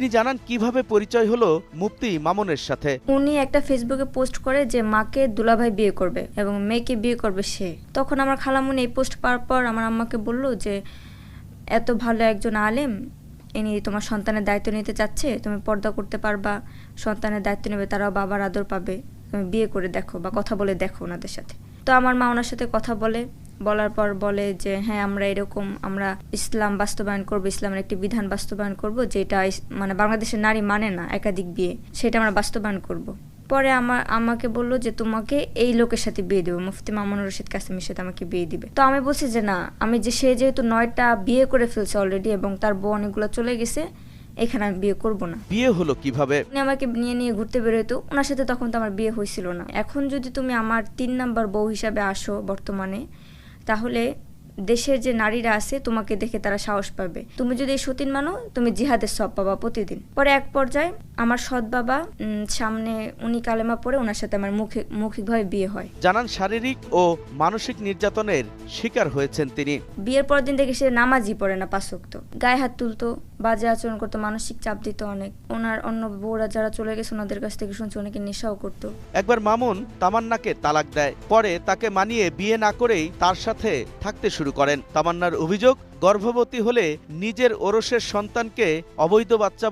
তিনি জানান কিভাবে পরিচয় হলো মুফতি মামুনের সাথে। উনি একটা ফেসবুকে পোস্ট করে যে মাকে দুলাভাই বিয়ে করবে এবং মেয়েকে বিয়ে করবে সে। তখন আমার খালামুনি এই পোস্ট পাওয়ার পর আমার আম্মাকে বলল যে এত ভালো একজন আলেম, ইনি তোমার সন্তানের দায়িত্ব নিতে চাচ্ছে, তুমি পর্দা করতে পারবা, সন্তানের দায়িত্ব নেবে, তারাও বাবার আদর পাবে, তুমি বিয়ে করে দেখো বা কথা বলে দেখো ওনাদের সাথে। তো আমার মা ওনার সাথে কথা বলার পর বলে যে হ্যাঁ আমরা ইসলাম বাস্তবায়ন করব, ইসলামের একটি বিধান বাস্তবায়ন করব যেটা মানে বাংলাদেশের নারী মানে না একাধিক বিয়ে, সেটা আমরা বাস্তবায়ন করব। পরে আমাকে বললো যে তোমাকে এই লোকের সাথে বিয়ে দেবো, মুফতি মামুনুর রশিদ কাসেমের সাথে আমাকে বিয়ে দিবে। তো আমি বলছি যে না, সে যেহেতু 9টা বিয়ে করে ফেলছে অলরেডি এবং তার বউ অনেকগুলো চলে গেছে, এখানে আমি বিয়ে করব না। বিয়ে হলো কিভাবে? উনি আমাকে নিয়ে ঘুরতে বেরোতো, ওনার সাথে তখন তো আমার বিয়ে হয়েছিল না। এখন যদি তুমি আমার 3 নাম্বার বউ হিসাবে আসো বর্তমানে, তাহলে দেশের যে নারীরা আছে তোমাকে দেখে তারা সাহস পাবে। তুমি যদি এই সতীন মানো, তুমি জিহাদের সব পাবা প্রতিদিন। পরে এক পর্যায়ে আমার সৎ বাবা সামনে উনি কালেমা পড়ে ওনার সাথে আমার মৌখিকভাবে বিয়ে হয়। জানান শারীরিক ও মানসিক নির্যাতনের শিকার হয়েছেন তিনি। বিয়ের পর দিন থেকে সে নামাজই পড়ে না, 5 ওয়াক্ত, গায়ে হাত তুলতো, বাজে আচরণ করতো, মানসিক চাপ দিত অনেক। ওনার অন্য বউরা যারা চলে গেছে ওনাদের কাছ থেকে শুনছি অনেকে নেশাও করতো। একবার মামুন তামান্নাকে তালাক দেয়, পরে তাকে মানিয়ে বিয়ে না করেই তার সাথে থাকতে শুরু করেন। তামান্নার অভিযোগ, গর্ভবতী হলে নিজের ওরসের সন্তানকে অবৈধ বাচ্চা